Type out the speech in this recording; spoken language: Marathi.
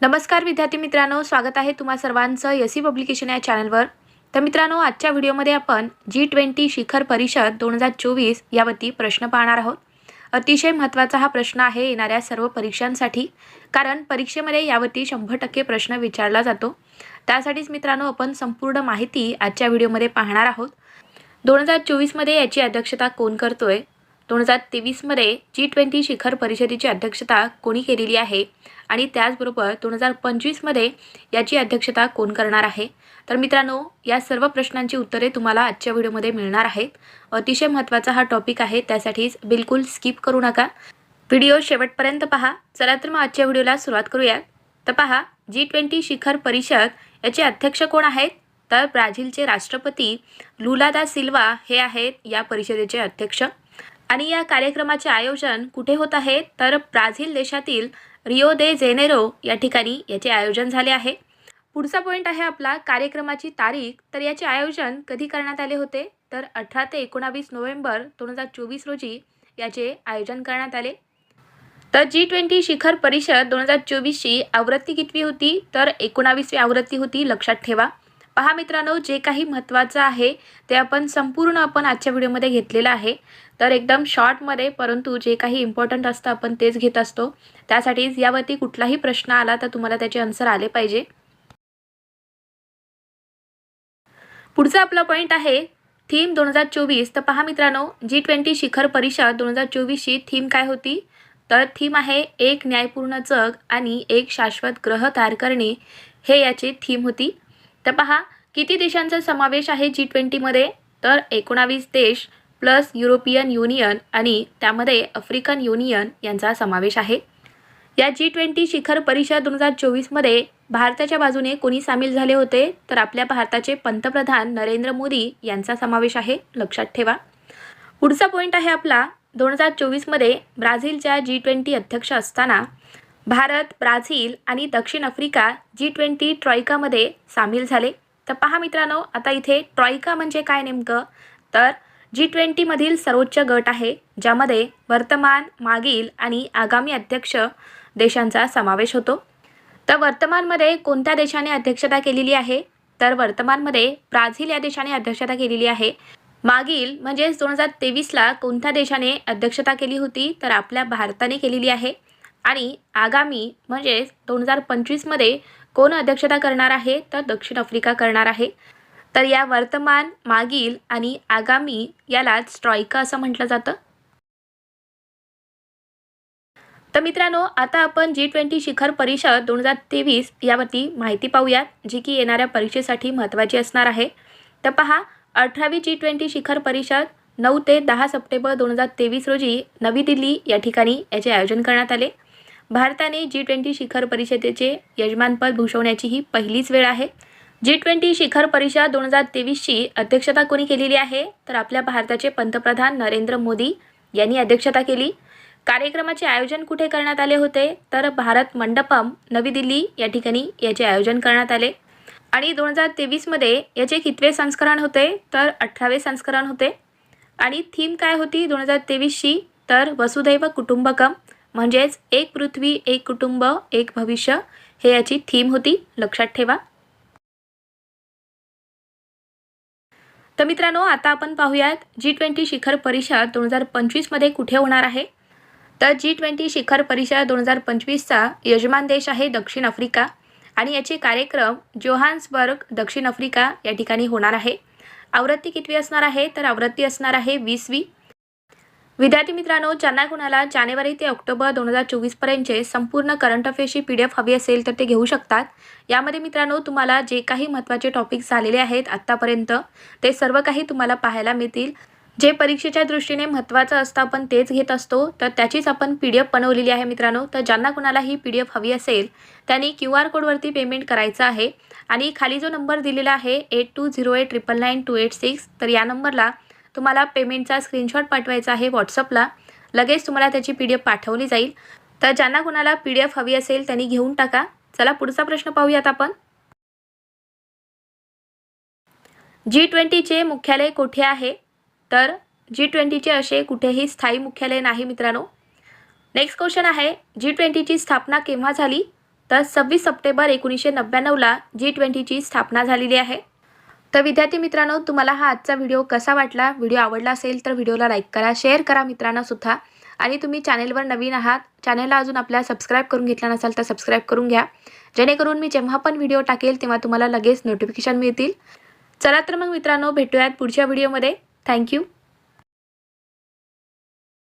नमस्कार विद्यार्थी मित्रांनो, स्वागत आहे तुम्हा सर्वांचं यसी पब्लिकेशन या चॅनलवर। तर मित्रांनो, आजच्या व्हिडिओमध्ये आपण G20 शिखर परिषद 2024 यावरती प्रश्न पाहणार आहोत। अतिशय महत्त्वाचा हा प्रश्न आहे येणाऱ्या सर्व परीक्षांसाठी, कारण परीक्षेमध्ये यावरती 100% प्रश्न विचारला जातो। त्यासाठीच मित्रांनो, आपण संपूर्ण माहिती आजच्या व्हिडिओमध्ये पाहणार आहोत। 2024 मध्ये याची अध्यक्षता कोण करतोय, 2023 मध्ये G20 शिखर परिषदेची अध्यक्षता कोणी केलेली आहे आणि त्याचबरोबर 2025 मध्ये याची अध्यक्षता कोण करणार आहे। तर मित्रांनो, या सर्व प्रश्नांची उत्तरे तुम्हाला आजच्या व्हिडिओमध्ये मिळणार आहेत। अतिशय महत्त्वाचा हा टॉपिक आहे, त्यासाठीच बिलकुल स्किप करू नका, व्हिडिओ शेवटपर्यंत पहा। चला तर मग आजच्या व्हिडिओला सुरुवात करूया। तर पहा, G20 शिखर परिषद याचे अध्यक्ष कोण आहेत, तर ब्राझीलचे राष्ट्रपती लुला दा सिल्वा हे आहेत या परिषदेचे अध्यक्ष। आणि या कार्यक्रमाचे आयोजन कुठे होत आहे, तर ब्राझील देशातील रिओ दे जेनेरो या ठिकाणी याचे आयोजन झाले आहे। पुढचा पॉईंट आहे आपला कार्यक्रमाची तारीख। तर याचे आयोजन कधी करण्यात आले होते, तर 18 ते 19 नोव्हेंबर 2024 रोजी याचे आयोजन करण्यात आले। तर G20 शिखर परिषद 2024ची आवृत्ती कितवी होती, तर 19वी आवृत्ती होती, लक्षात ठेवा। पहा मित्रांनो, जे काही महत्त्वाचं आहे ते आपण संपूर्ण आजच्या व्हिडिओमध्ये घेतलेलं आहे। तर एकदम शॉर्टमध्ये, परंतु जे काही इम्पॉर्टंट असतं आपण तेच घेत असतो। त्यासाठीच यावरती कुठलाही प्रश्न आला तर तुम्हाला त्याचे आन्सर आले पाहिजे। पुढचा आपला पॉईंट आहे थीम 2024। तर पहा मित्रांनो, G20 शिखर परिषद 2024ची थीम काय होती, तर थीम आहे एक न्यायपूर्ण जग आणि एक शाश्वत ग्रह तयार करणे, हे याची थीम होती। तर पहा, किती देशांचा समावेश आहे G20 मध्ये, तर 19 देश प्लस युरोपियन युनियन आणि त्यामध्ये आफ्रिकन युनियन यांचा समावेश आहे। या G20 शिखर परिषद 2024 मध्ये भारताच्या बाजूने कोणी सामील झाले होते, तर आपल्या भारताचे पंतप्रधान नरेंद्र मोदी यांचा समावेश आहे, लक्षात ठेवा। पुढचा पॉईंट आहे आपला 2024 मध्ये ब्राझीलच्या G20 अध्यक्ष असताना भारत, ब्राझील आणि दक्षिण आफ्रिका G20 ट्रॉयकामध्ये सामील झाले। तर पहा मित्रांनो, आता इथे ट्रॉयका म्हणजे काय नेमकं, तर G20 मधील सर्वोच्च गट आहे, ज्यामध्ये वर्तमान, मागील आणि आगामी अध्यक्ष देशांचा समावेश होतो। तर वर्तमानमध्ये कोणत्या देशाने अध्यक्षता केलेली आहे, तर वर्तमानमध्ये ब्राझील या देशाने अध्यक्षता केलेली आहे। मागील म्हणजेच 2023ला कोणत्या देशाने अध्यक्षता केली होती, तर आपल्या भारताने केलेली आहे। आणि आगामी म्हणजेच 2025 मध्ये कोण अध्यक्षता करणार आहे, तर दक्षिण आफ्रिका करणार आहे। तर या वर्तमान, मागील आणि आगामी यालाच ट्रॉयका असं म्हटलं जातं। तर मित्रांनो, आता आपण G20 शिखर परिषद 2023 यावरती माहिती पाहूयात, जी की येणाऱ्या परीक्षेसाठी महत्त्वाची असणार आहे। तर पहा, 18वी G20 शिखर परिषद 9 ते 10 सप्टेंबर 2023 रोजी नवी दिल्ली या ठिकाणी याचे आयोजन करण्यात आले। भारताने G20 शिखर परिषदेचे यजमानपद भूषवण्याची ही पहिलीच वेळ आहे। G20 शिखर परिषद 2023ची अध्यक्षता कोणी केलेली आहे, तर आपल्या भारताचे पंतप्रधान नरेंद्र मोदी यांनी अध्यक्षता केली। कार्यक्रमाचे आयोजन कुठे करण्यात आले होते, तर भारत मंडपम नवी दिल्ली या ठिकाणी याचे आयोजन करण्यात आले। आणि 2023 मध्ये याचे कितवे संस्करण होते, तर 18वे संस्करण होते। आणि थीम काय होती 2023ची, तर वसुधैव कुटुंबकम म्हणजेच एक पृथ्वी, एक कुटुंब, एक भविष्य, हे याची थीम होती, लक्षात ठेवा। तर मित्रांनो, आता आपण पाहूयात G20 शिखर परिषद 2025 मध्ये कुठे होणार आहे। तर G20 शिखर परिषद 2025चा यजमान देश आहे दक्षिण आफ्रिका आणि याचे कार्यक्रम जोहान्सबर्ग, दक्षिण आफ्रिका या ठिकाणी होणार आहे। आवृत्ती कितवी असणार आहे, तर आवृत्ती असणार आहे 20वी। विद्यार्थी मित्रांनो, ज्यांना कोणाला जानेवारी ते ऑक्टोबर 2024 पर्यंतचे संपूर्ण करंट अफेअर्सची PDF हवी असेल तर ते घेऊ शकतात। यामध्ये मित्रांनो, तुम्हाला जे काही महत्त्वाचे टॉपिक्स झालेले आहेत आत्तापर्यंत, ते सर्व काही तुम्हाला पाहायला मिळतील। जे परीक्षेच्या दृष्टीने महत्त्वाचं असतं आपण तेच घेत असतो, तर त्याचीच आपण PDF बनवलेली आहे मित्रांनो। तर ज्यांना कोणाला ही PDF हवी असेल त्यांनी QR कोडवरती पेमेंट करायचं आहे आणि खाली जो नंबर दिलेला आहे 8208999286, तर या नंबरला तुम्हाला पेमेंटचा स्क्रीनशॉट पाठवायचा आहे व्हॉट्सअपला, लगेच तुम्हाला त्याची PDF पाठवली जाईल। तर ज्यांना कोणाला PDF हवी असेल त्यांनी घेऊन टाका। चला पुढचा प्रश्न पाहूयात आपण। G20चे मुख्यालय कुठे आहे, तर G20चे असे कुठेही स्थायी मुख्यालय नाही मित्रांनो। नेक्स्ट क्वेश्चन आहे, G20ची स्थापना केव्हा झाली, तर 26 सप्टेंबर 1999ला G20ची स्थापना झालेली आहे। तर विद्यार्थी मित्रांनो, तुम्हाला हा आजचा व्हिडिओ कसा वाटला? व्हिडिओ आवडला असेल तर व्हिडिओला लाईक करा, शेअर करा मित्रांना सुद्धा। आणि तुम्ही चॅनेलवर नवीन आहात, चॅनेलला अजून आपल्या सबस्क्राईब करून घेतला नसाल तर सबस्क्राईब करून घ्या, जेणेकरून मी जेव्हा पण व्हिडिओ टाकेल तेव्हा तुम्हाला लगेच नोटिफिकेशन मिळतील। चला तर मग मित्रांनो, भेटूयात पुढच्या व्हिडिओमध्ये। थँक्यू।